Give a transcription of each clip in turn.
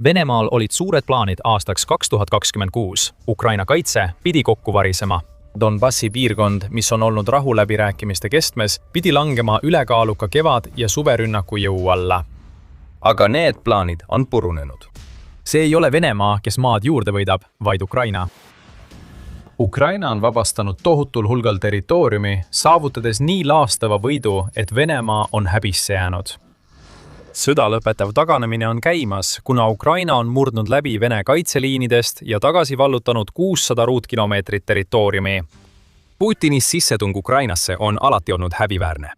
Venemaal olid suured plaanid aastaks 2026. Ukraina kaitse pidi kokku varisema. Donbassi piirkond, mis on olnud rahuläbirääkimiste kestmes, pidi langema ülekaaluka kevad- ja suverünnaku jõu alla. Aga need plaanid on purunenud. See ei ole Venemaa, kes maad juurde võidab, vaid Ukraina. Ukraina on vabastanud tohutul hulgal territooriumi, saavutades nii laastava võidu, et Venemaa on häbisse jäänud. Sõda lõpetav taganemine on käimas, kuna Ukraina on murdnud läbi Vene kaitseliinidest ja tagasi vallutanud 600 ruutkilomeetrit territooriumi. Putini sissetung Ukrainasse on alati olnud häbiväärne.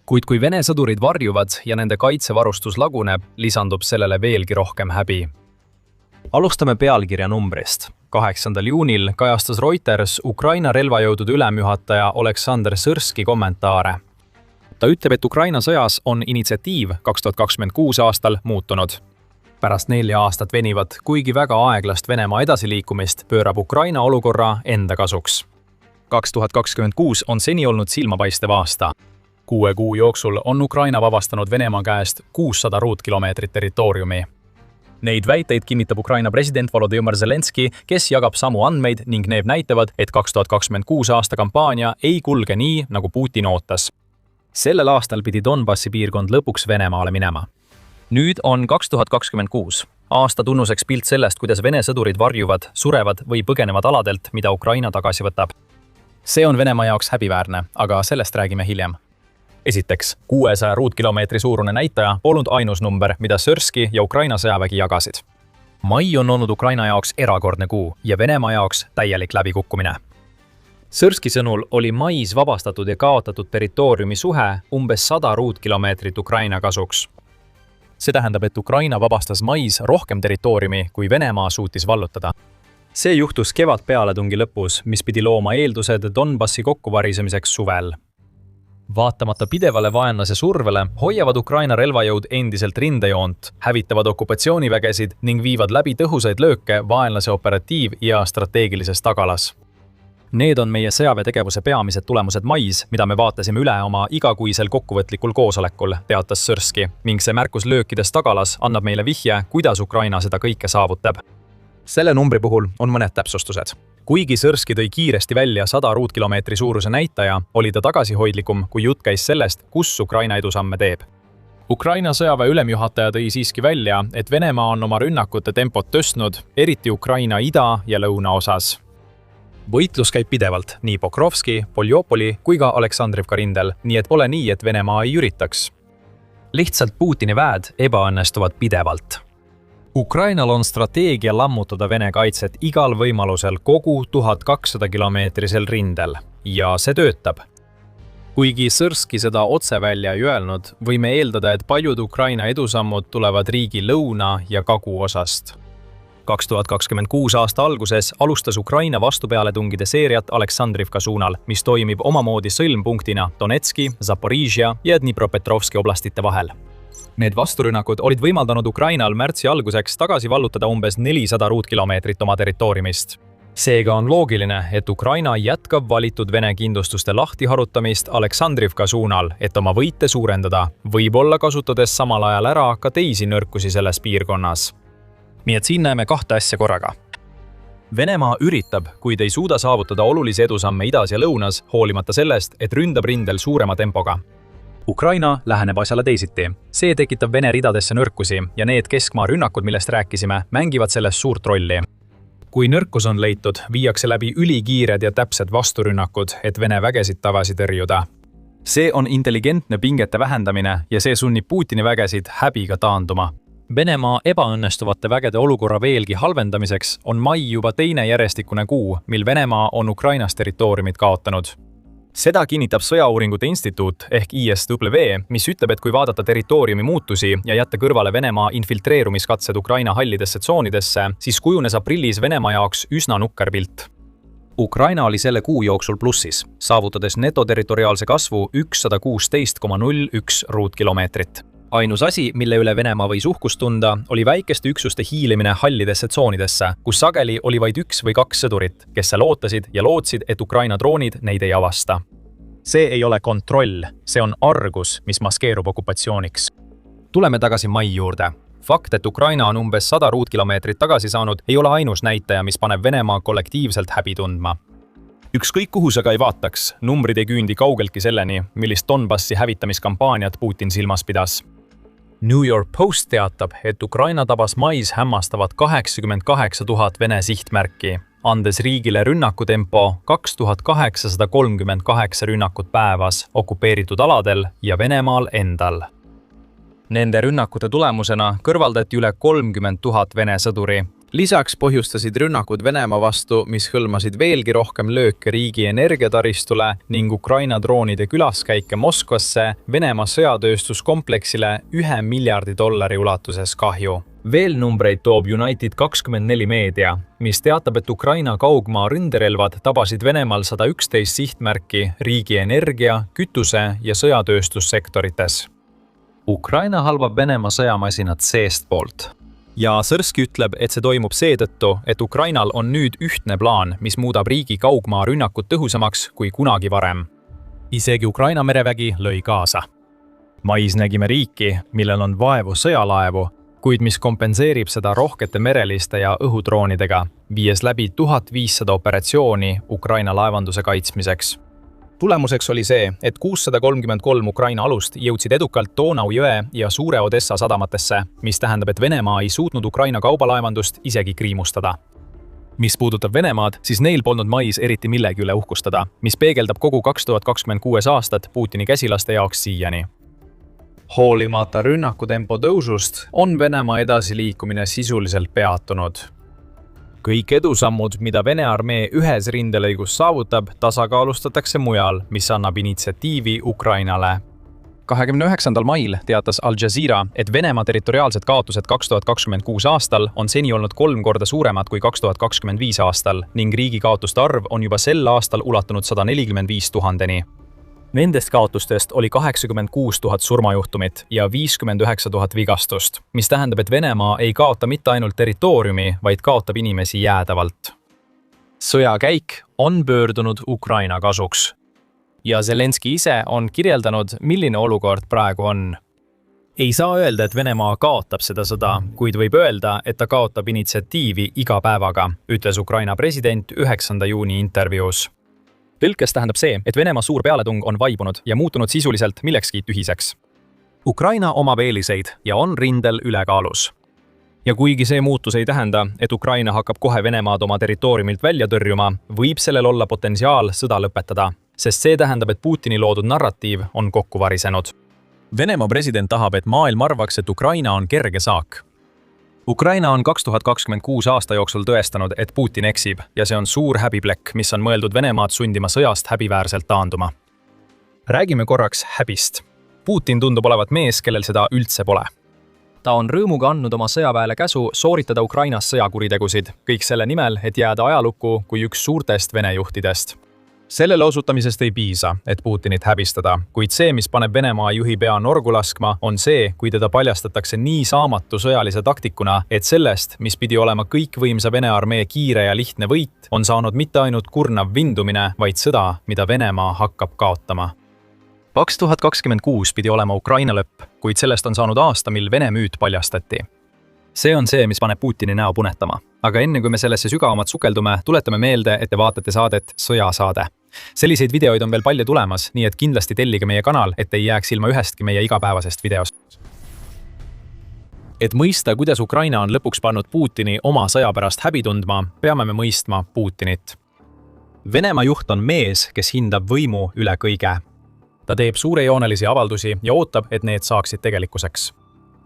Kuid kui Vene sõdurid varjuvad ja nende kaitsevarustus laguneb, lisandub sellele veelgi rohkem häbi. Alustame pealkirja numbrist. 8. juunil kajastas Reuters Ukraina relvajõudude ülemjuhataja Oleksandr Sõrski kommentaare. Ta ütleb, et Ukraina sõjas on initsiatiiv 2026 aastal muutunud. Pärast 4 aastat venivat, kuigi väga aeglast Venemaa edasiliikumist, pöörab Ukraina olukorra enda kasuks. 2026 on seni olnud silmapaistev aasta. 6 kuu jooksul on Ukraina vabastanud Venemaa käest 600 ruutkilomeetrit territooriumi. Neid väiteid kinnitab Ukraina president Volodymyr Zelenski, kes jagab samu andmeid ning need näitavad, et 2026 aasta kampaania ei kulge nii, nagu Putin ootas. Sellel aastal pidi Donbassi piirkond lõpuks Venemaale minema. Nüüd on 2026. Aasta tunnuseks pilt sellest, kuidas Vene sõdurid varjuvad, surevad või põgenevad aladelt, mida Ukraina tagasi võtab. See on Venemaa jaoks häbiväärne, aga sellest räägime hiljem. Esiteks, 600 ruutkilomeetri suurune näitaja polnud ainus number, mida Sõrski ja Ukraina sõjavägi jagasid. Mai on olnud Ukraina jaoks erakordne kuu ja Venemaa jaoks täielik läbikukkumine. Sõrski sõnul oli mais vabastatud ja kaotatud territooriumi suhe umbes 100 ruutkilomeetrit Ukraina kasuks. See tähendab, et Ukraina vabastas mais rohkem territooriumi, kui Venemaa suutis vallutada. See juhtus kevadpealetungi lõpus, mis pidi looma eeldused Donbassi kokkuvarisemiseks suvel. Vaatamata pidevale vaenlase survele hoiavad Ukraina relvajõud endiselt rindejoont, hävitavad okupatsioonivägesid ning viivad läbi tõhusaid lööke vaenlase operatiiv- ja strateegilises tagalas. Need on meie sõjaväetegevuse peamised tulemused mais, mida me vaatasime üle oma igakuisel kokkuvõtlikul koosolekul, teatas Sõrski, ning see märkus löökides tagalas annab meile vihje, kuidas Ukraina seda kõike saavutab. Selle numbri puhul on mõned täpsustused. Kuigi Sõrski tõi kiiresti välja 100 ruutkilomeetri suuruse näitaja, oli ta tagasihoidlikum, kui jutt käis sellest, kus Ukraina edusamme teeb. Ukraina sõjaväe ülemjuhataja tõi siiski välja, et Venemaa on oma rünnakute tempot tõstnud, eriti Ukraina ida- ja lõunaosas. Võitlus käib pidevalt nii Pokrovski, Poljopoli kui ka Aleksandrivka rindel, nii et pole nii, et Venemaa ei üritaks. Lihtsalt Putini väed ebaõnnestuvad pidevalt. Ukrainal on strateegia lammutada Vene kaitset igal võimalusel kogu 1200 kilomeetrisel rindel ja see töötab. Kuigi Sõrski seda otse välja ei öelnud, võime eeldada, et paljud Ukraina edusammud tulevad riigi lõuna- ja kaguosast. 2026 aasta alguses alustas Ukraina vastupealetungide seeriat Aleksandrivka suunal, mis toimib omamoodi sõlmpunktina Donetski, Zaporižja ja Dnipropetrovski oblastite vahel. Need vasturünnakud olid võimaldanud Ukrainal märtsi alguseks tagasi vallutada umbes 400 ruutkilomeetrit oma territooriumist. Seega on loogiline, et Ukraina jätkab valitud Vene kindlustuste lahtiharutamist Aleksandrivka suunal, et oma võite suurendada, võib-olla kasutades samal ajal ära ka teisi nõrkusi selles piirkonnas. Nii et siin näeme 2 asja korraga. Venemaa üritab, kuid ei suuda saavutada olulisi edusamme idas ja lõunas, hoolimata sellest, et ründab rindel suurema tempoga. Ukraina läheneb asjale teisiti. See tekitab Vene ridadesse nõrkusi ja need keskmaa rünnakud, millest rääkisime, mängivad selles suurt rolli. Kui nõrkus on leitud, viiakse läbi ülikiired ja täpsed vasturünnakud, et Vene vägesid tagasi tõrjuda. See on intelligentne pingete vähendamine ja see sunnib Putini vägesid häbiga taanduma. Venemaa ebaõnnestuvate vägede olukorra veelgi halvendamiseks on mai juba teine järjestikune kuu, mil Venemaa on Ukrainas territooriumid kaotanud. Seda kinnitab Sõjauuringute Instituut ehk ISW, mis ütleb, et kui vaadata territooriumi muutusi ja jätta kõrvale Venemaa infiltreerumiskatsed Ukraina hallidesse tsoonidesse, siis kujunes aprillis Venemaa jaoks üsna nukker pilt. Ukraina oli selle kuu jooksul plussis, saavutades netoterritoriaalse kasvu 116,01 ruutkilomeetrit. Ainus asi, mille üle Venemaa võis uhkust tunda, oli väikeste üksuste hiilimine hallidesse tsoonidesse, kus sageli oli vaid 1 või 2 sõdurit, kes seal ootasid ja lootsid, et Ukraina droonid neid ei avasta. See ei ole kontroll, see on argus, mis maskeerub okupatsiooniks. Tuleme tagasi mai juurde. Fakt, et Ukraina on umbes 100 ruutkilomeetrit tagasi saanud, ei ole ainus näitaja, mis paneb Venemaa kollektiivselt häbi tundma. Ükskõik kuhu sa ka ei vaataks, numbrid ei küündi kaugeltki selleni, millist Donbassi hävitamiskampaaniat Putin silmas pidas. New York Post teatab, et Ukraina tabas mais hämmastavad 88 000 Vene sihtmärki, andes riigile rünnakutempo 2838 rünnakut päevas okupeeritud aladel ja Venemaal endal. Nende rünnakute tulemusena kõrvaldati üle 30 000 Vene sõduri. Lisaks põhjustasid rünnakud Venemaa vastu, mis hõlmasid veelgi rohkem lööke riigi energiataristule ning Ukraina droonide külaskäike Moskvasse, Venemaa sõjatööstuskompleksile $1 miljardi ulatuses kahju. Veel numbreid toob United24 meedia, mis teatab, et Ukraina kaugmaa ründerelvad tabasid Venemaal 111 sihtmärki riigi energia, kütuse ja sõjatööstussektorites. Ukraina halvab Venemaa sõjamasinat seestpoolt. Ja Sõrski ütleb, et see toimub seetõttu, et Ukrainal on nüüd ühtne plaan, mis muudab riigi kaugmaa rünnakut tõhusamaks kui kunagi varem. Isegi Ukraina merevägi lõi kaasa. Mais nägime riiki, millel on vaevu sõjalaevu, kuid mis kompenseerib seda rohkete mereliste ja õhudroonidega, viies läbi 1500 operatsiooni Ukraina laevanduse kaitsmiseks. Tulemuseks oli see, et 633 Ukraina alust jõudsid edukalt Donau jõe ja Suure Odessa sadamatesse, mis tähendab, et Venemaa ei suutnud Ukraina kaubalaevandust isegi kriimustada. Mis puudutab Venemaad, siis neil polnud mais eriti millegi üle uhkustada, mis peegeldab kogu 2026 aastat Putini käsilaste jaoks siiani. Hoolimata rünnakutempo tõusust on Venemaa edasiliikumine sisuliselt peatunud. Kõik edusammud, mida Vene armee ühes rindelõigus saavutab, tasakaalustatakse mujal, mis annab initsiatiivi Ukrainale. 29. mail teatas Al Jazeera, et Venemaa territoriaalsed kaotused 2026 aastal on seni olnud 3 korda suuremad kui 2025 aastal ning riigi kaotuste arv on juba sel aastal ulatunud 145 000-ni. Nendest kaotustest oli 86 000 surmajuhtumit ja 59 000 vigastust, mis tähendab, et Venemaa ei kaota mitte ainult territooriumi, vaid kaotab inimesi jäädavalt. Sõjakäik on pöördunud Ukraina kasuks. Ja Zelenski ise on kirjeldanud, milline olukord praegu on. Ei saa öelda, et Venemaa kaotab seda sõda, kuid võib öelda, et ta kaotab initsiatiivi iga päevaga, ütles Ukraina president 9. juuni intervjuus. Tõlkes tähendab see, et Venemaa suur pealetung on vaibunud ja muutunud sisuliselt millekski tühiseks. Ukraina omab eeliseid ja on rindel ülekaalus. Ja kuigi see muutus ei tähenda, et Ukraina hakkab kohe Venemaad oma territooriumilt välja tõrjuma, võib sellel olla potentsiaal sõda lõpetada, sest see tähendab, et Putini loodud narratiiv on kokku varisenud. Venemaa president tahab, et maailm arvaks, et Ukraina on kerge saak. Ukraina on 2026 aasta jooksul tõestanud, et Putin eksib ja see on suur häbiplekk, mis on mõeldud Venemaad sundima sõjast häbiväärselt taanduma. Räägime korraks häbist. Putin tundub olevat mees, kellel seda üldse pole. Ta on rõõmuga andnud oma sõjaväele käsu sooritada Ukrainas sõjakuritegusid, kõik selle nimel, et jääda ajalukku kui üks suurtest Vene juhtidest. Sellele osutamisest ei piisa, et Putinit häbistada, kuid see, mis paneb Venemaa juhi pea norgu laskma, on see, kui teda paljastatakse nii saamatu sõjalise taktikuna, et sellest, mis pidi olema kõikvõimsa Vene armee kiire ja lihtne võit, on saanud mitte ainult kurnav vindumine, vaid sõda, mida Venemaa hakkab kaotama. 2026 pidi olema Ukraina lõpp, kuid sellest on saanud aasta, mil Vene müüt paljastati. See on see, mis paneb Putini näo punetama. Aga enne kui me sellesse sügavamalt sukeldume, tuletame meelde, et te vaatate saadet Sõjasaade. Selliseid videoid on veel palju tulemas, nii et kindlasti tellige meie kanal, et ei jääks ilma ühestki meie igapäevasest videost. Et mõista, kuidas Ukraina on lõpuks pannud Putini oma sõja pärast häbi tundma, peame me mõistma Putinit. Venemaa juht on mees, kes hindab võimu üle kõige. Ta teeb suurejoonelisi avaldusi ja ootab, et need saaksid tegelikkuseks.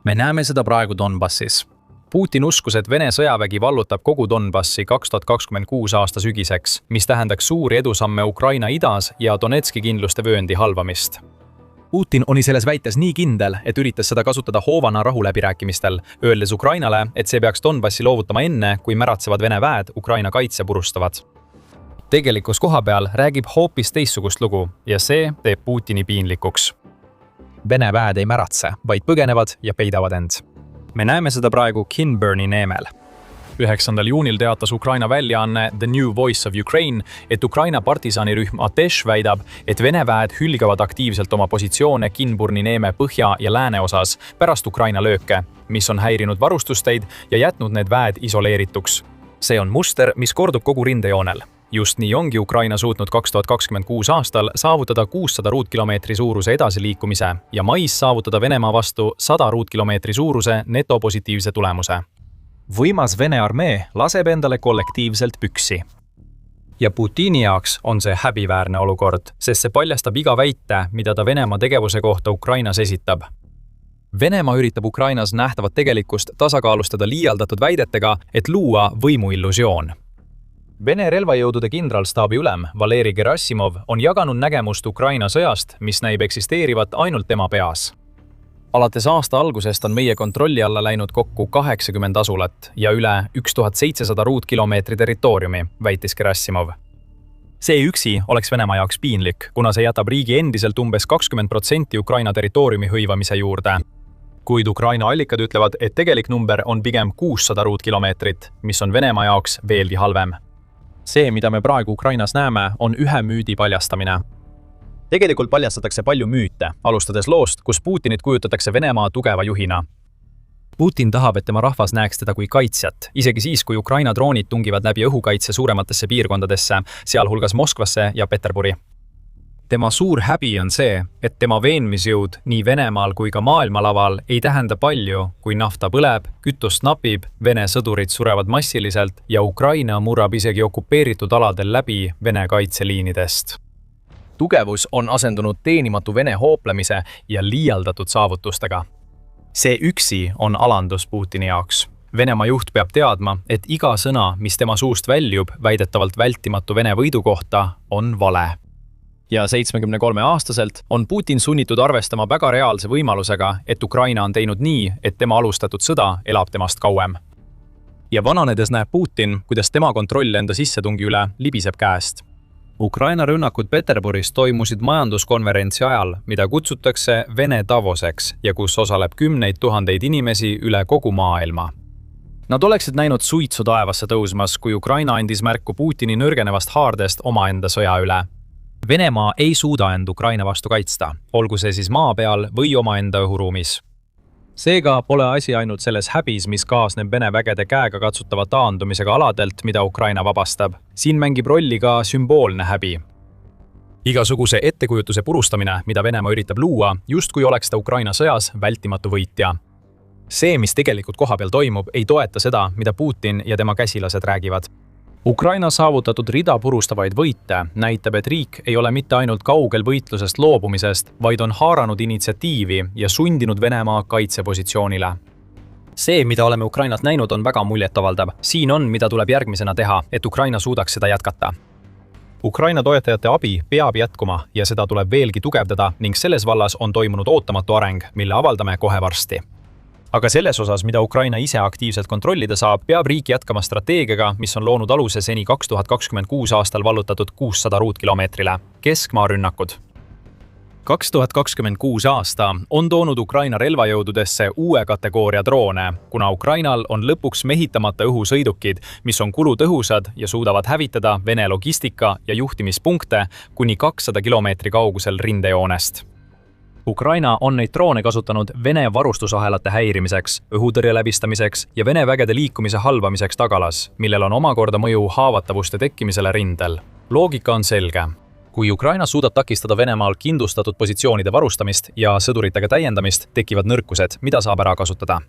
Me näeme seda praegu Donbassis. Putin uskus, et Vene sõjavägi vallutab kogu Donbassi 2026 aasta sügiseks, mis tähendaks suuri edusamme Ukraina idas ja Donetski kindluste vööndi halvamist. Putin oli selles väites nii kindel, et üritas seda kasutada hoovana rahuläbirääkimistel, öeldes Ukrainale, et see peaks Donbassi loovutama enne, kui märatsevad Vene väed Ukraina kaitse purustavad. Tegelikus kohapeal räägib hoopis teistsugust lugu ja see teeb Putini piinlikuks. Vene väed ei märatse, vaid põgenevad ja peidavad end. Me näeme seda praegu Kinburni neemel. 9. juunil teatas Ukraina väljaanne The New Voice of Ukraine, et Ukraina partisanirühm Atesh väidab, et Vene väed hülgavad aktiivselt oma positsioone Kinburni neeme põhja ja lääne osas pärast Ukraina lööke, mis on häirinud varustusteid ja jätnud need väed isoleerituks. See on muster, mis kordub kogu rindejoonel. Just nii ongi Ukraina suutnud 2026 aastal saavutada 600 ruutkilomeetri suuruse edasiliikumise ja mais saavutada Venemaa vastu 100 ruutkilomeetri suuruse netopositiivse tulemuse. Võimas Vene armee laseb endale kollektiivselt püksi. Ja Putini jaoks on see häbiväärne olukord, sest see paljastab iga väite, mida ta Venemaa tegevuse kohta Ukrainas esitab. Venemaa üritab Ukrainas nähtavat tegelikkust tasakaalustada liialdatud väidetega, et luua võimuillusioon. Vene relvajõudude kindralstaabi ülem Valeri Gerassimov on jaganud nägemust Ukraina sõjast, mis näib eksisteerivat ainult tema peas. Alates aasta algusest on meie kontrolli alla läinud kokku 80 asulat ja üle 1700 ruutkilomeetri territooriumi, väitis Gerassimov. See üksi oleks Venemaa jaoks piinlik, kuna see jätab riigi endiselt umbes 20% Ukraina territooriumi hõivamise juurde. Kuid Ukraina allikad ütlevad, et tegelik number on pigem 600 ruutkilomeetrit, mis on Venemaa jaoks veelgi halvem. See, mida me praegu Ukrainas näeme, on ühe müüdi paljastamine. Tegelikult paljastatakse palju müüte, alustades loost, kus Putinit kujutatakse Venemaa tugeva juhina. Putin tahab, et tema rahvas näeks teda kui kaitsjat, isegi siis, kui Ukraina droonid tungivad läbi õhukaitse suurematesse piirkondadesse, sealhulgas Moskvasse ja Peterburi. Tema suur häbi on see, et tema veenmisjõud nii Venemaal kui ka maailmalaval ei tähenda palju, kui nafta põleb, kütust napib, Vene sõdurid surevad massiliselt ja Ukraina murrab isegi okupeeritud aladel läbi Vene kaitseliinidest. Tugevus on asendunud teenimatu Vene hooplemise ja liialdatud saavutustega. See üksi on alandus Putini jaoks. Venemaa juht peab teadma, et iga sõna, mis tema suust väljub väidetavalt vältimatu Vene võidu kohta, on vale. Ja 73-aastaselt on Putin sunnitud arvestama väga reaalse võimalusega, et Ukraina on teinud nii, et tema alustatud sõda elab temast kauem. Ja vananedes näeb Putin, kuidas tema kontroll enda sissetungi üle libiseb käest. Ukraina rünnakud Peterburis toimusid majanduskonverentsi ajal, mida kutsutakse Vene Davoseks ja kus osaleb 10 000 inimesi üle kogu maailma. Nad oleksid näinud suitsu taevasse tõusmas, kui Ukraina andis märku Putini nõrgenevast haardest omaenda sõja üle. Venemaa ei suuda end Ukraina vastu kaitsta, olgu see siis maa peal või omaenda õhuruumis. Seega pole asi ainult selles häbis, mis kaasneb Vene vägede käega katsutava taandumisega aladelt, mida Ukraina vabastab. Siin mängib rolli ka sümboolne häbi. Igasuguse ettekujutuse purustamine, mida Venemaa üritab luua, justkui oleks ta Ukraina sõjas vältimatu võitja. See, mis tegelikult kohapeal toimub, ei toeta seda, mida Putin ja tema käsilased räägivad. Ukraina saavutatud rida purustavaid võite näitab, et riik ei ole mitte ainult kaugel võitlusest loobumisest, vaid on haaranud initsiatiivi ja sundinud Venemaa kaitsepositsioonile. See, mida oleme Ukrainat näinud, on väga muljetavaldav. Siin on, mida tuleb järgmisena teha, et Ukraina suudaks seda jätkata. Ukraina toetajate abi peab jätkuma ja seda tuleb veelgi tugevdada ning selles vallas on toimunud ootamatu areng, mille avaldame kohe varsti. Aga selles osas, mida Ukraina ise aktiivselt kontrollida saab, peab riik jätkama strateegiaga, mis on loonud aluse seni 2026 aastal vallutatud 600 ruutkilomeetrile. Keskmaa rünnakud. 2026 aasta on toonud Ukraina relvajõududesse uue kategooria droone, kuna Ukrainal on lõpuks mehitamata õhusõidukid, mis on kulutõhusad ja suudavad hävitada Vene logistika ja juhtimispunkte kuni 200 kilomeetri kaugusel rindejoonest. Ukraina on neid droone kasutanud Vene varustusahelate häirimiseks, õhutõrje läbistamiseks ja Vene vägede liikumise halvamiseks tagalas, millel on omakorda mõju haavatavuste tekkimisele rindel. Loogika on selge. Kui Ukraina suudab takistada Venemaal kindlustatud positsioonide varustamist ja sõduritega täiendamist, tekivad nõrkused, mida saab ära kasutada.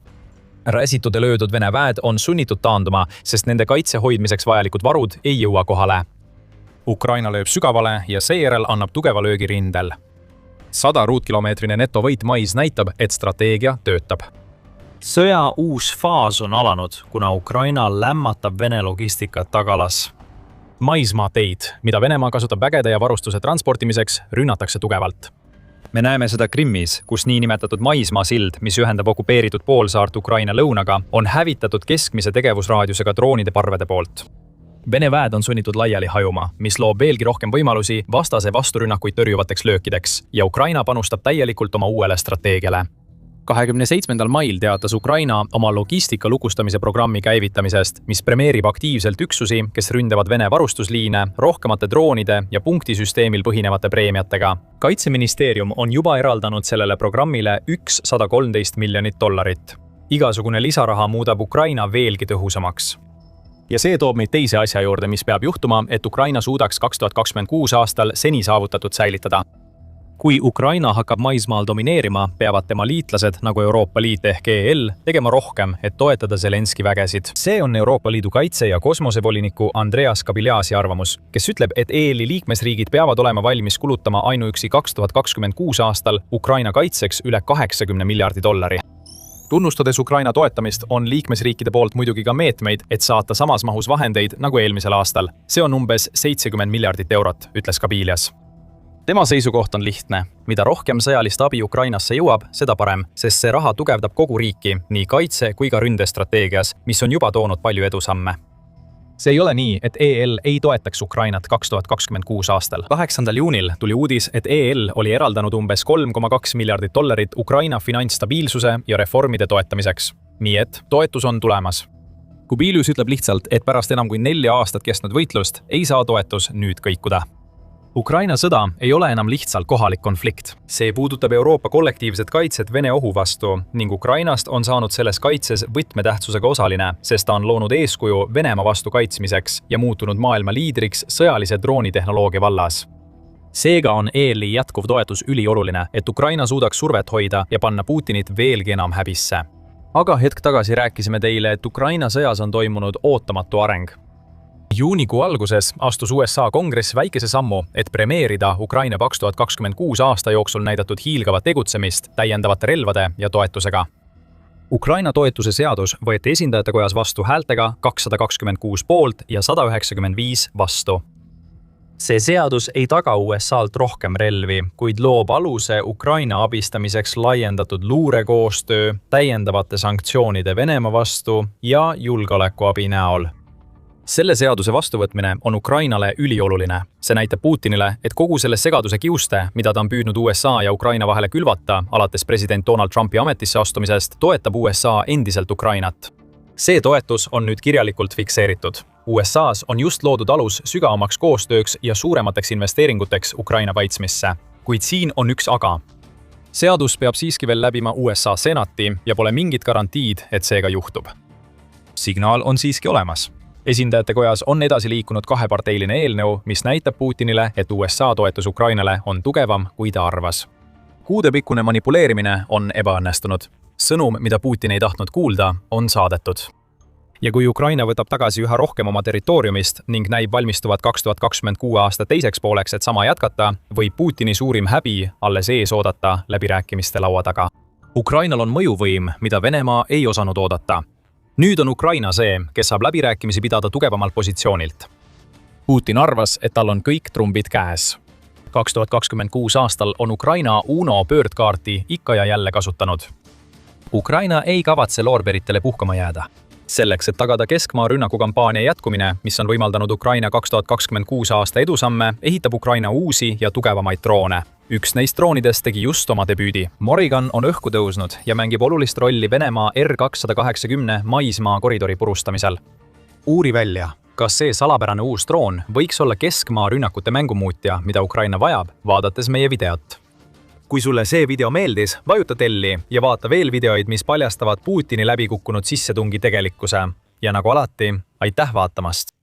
Räsitud ja löödud Vene väed on sunnitud taanduma, sest nende kaitse hoidmiseks vajalikud varud ei jõua kohale. Ukraina lööb sügavale ja seejärel annab tugeva löögi rindel. 100 ruutkilomeetrine netovõit mais näitab, et strateegia töötab. Sõja uus faas on alanud, kuna Ukraina lämmatab Vene logistikat tagalas. Maismaateid, mida Venemaa kasutab vägede ja varustuse transportimiseks, rünnatakse tugevalt. Me näeme seda Krimmis, kus niinimetatud maismaasild, mis ühendab okupeeritud poolsaart Ukraina lõunaga, on hävitatud keskmise tegevusraadiusega droonide parvede poolt. Vene väed on sunnitud laiali hajuma, mis loob veelgi rohkem võimalusi vastase vasturünnakuid tõrjuvateks löökideks ja Ukraina panustab täielikult oma uuele strateegiale. 27. mail teatas Ukraina oma logistika lukustamise programmi käivitamisest, mis premeerib aktiivselt üksusi, kes ründavad Vene varustusliine, rohkemate droonide ja punktisüsteemil põhinevate preemiatega. Kaitseministeerium on juba eraldanud sellele programmile $113 miljonit. igasugune lisaraha muudab Ukraina veelgi tõhusamaks. Ja see toob meid teise asja juurde, mis peab juhtuma, et Ukraina suudaks 2026 aastal seni saavutatud säilitada. Kui Ukraina hakkab maismaal domineerima, peavad tema liitlased nagu Euroopa Liit ehk EL tegema rohkem, et toetada Zelenski vägesid. See on Euroopa Liidu kaitse- ja kosmosevoliniku Andreas Kabiljasi arvamus, kes ütleb, et EL-i liikmesriigid peavad olema valmis kulutama ainuüksi 2026 aastal Ukraina kaitseks üle 80 miljardi dollari. Tunnustades Ukraina toetamist, on liikmesriikide poolt muidugi ka meetmeid, et saata samas mahus vahendeid nagu eelmisel aastal. See on umbes 70 miljardit eurot, ütles Kabiljas. Tema seisukoht on lihtne. Mida rohkem sõjalist abi Ukrainasse jõuab, seda parem, sest see raha tugevdab kogu riiki, nii kaitse- kui ka ründestrateegias, mis on juba toonud palju edusamme. See ei ole nii, et EL ei toetaks Ukrainat 2026 aastal. 8. juunil tuli uudis, et EL oli eraldanud umbes 3,2 miljardit dollarit Ukraina finantsstabiilsuse ja reformide toetamiseks. Nii et toetus on tulemas. Kubilius ütleb lihtsalt, et pärast enam kui 4 aastat kestnud võitlust ei saa toetus nüüd kõikuda. Ukraina sõda ei ole enam lihtsalt kohalik konflikt. See puudutab Euroopa kollektiivset kaitset Vene ohu vastu ning Ukrainast on saanud selles kaitses võtmetähtsusega osaline, sest ta on loonud eeskuju Venemaa vastu kaitsmiseks ja muutunud maailma liidriks sõjalise droonitehnoloogia vallas. Seega on EL-i jätkuv toetus ülioluline, et Ukraina suudaks survet hoida ja panna Putinit veelgi enam häbisse. Aga hetk tagasi rääkisime teile, et Ukraina sõjas on toimunud ootamatu areng. Juunikuu alguses astus USA kongress väikese sammu, et premeerida Ukraina 2026 aasta jooksul näidatud hiilgavat tegutsemist täiendavate relvade ja toetusega. Ukraina toetuse seadus võeti esindajatekojas vastu häältega 226 poolt ja 195 vastu. See seadus ei taga USA-lt rohkem relvi, kuid loob aluse Ukraina abistamiseks laiendatud luurekoostöö, täiendavate sanktsioonide Venemaa vastu ja julgeolekuabi näol. Selle seaduse vastuvõtmine on Ukrainale ülioluline. See näitab Putinile, et kogu selle segaduse kiuste, mida ta on püüdnud USA ja Ukraina vahele külvata, alates president Donald Trumpi ametisse astumisest, toetab USA endiselt Ukrainat. See toetus on nüüd kirjalikult fikseeritud. USA-s on just loodud alus sügavamaks koostööks ja suuremateks investeeringuteks Ukraina kaitsmisse. Kuid siin on üks aga. Seadus peab siiski veel läbima USA senati ja pole mingit garantiid, et see ka juhtub. Signaal on siiski olemas. Esindajatekojas on edasi liikunud kaheparteiline eelnõu, mis näitab Putinile, et USA toetus Ukrainale on tugevam, kui ta arvas. Kuudepikkune manipuleerimine on ebaõnnestunud. Sõnum, mida Putin ei tahtnud kuulda, on saadetud. Ja kui Ukraina võtab tagasi üha rohkem oma territooriumist ning näib valmistuvat 2026 aasta teiseks pooleks, et sama jätkata, võib Putini suurim häbi alles ees oodata läbirääkimiste laua taga. Ukrainal on mõjuvõim, mida Venemaa ei osanud oodata. Nüüd on Ukraina see, kes saab läbirääkimisi pidada tugevamalt positsioonilt. Putin arvas, et tal on kõik trumbid käes. 2026 aastal on Ukraina UNO pöördkaarti ikka ja jälle kasutanud. Ukraina ei kavatse loorberitele puhkama jääda. Selleks, et tagada keskmaa rünnakukampaania jätkumine, mis on võimaldanud Ukraina 2026 aasta edusamme, ehitab Ukraina uusi ja tugevamaid droone. Üks neist droonidest tegi just oma debüüdi. Morrigan on õhku tõusnud ja mängib olulist rolli Venemaa R280 maismaa koridori purustamisel. Uuri välja, kas see salapärane uus droon võiks olla keskmaa rünnakute mängumuutja, mida Ukraina vajab, vaadates meie videot. Kui sulle see video meeldis, vajuta telli ja vaata veel videoid, mis paljastavad Putini läbikukkunud sissetungi tegelikkuse. Ja nagu alati, aitäh vaatamast!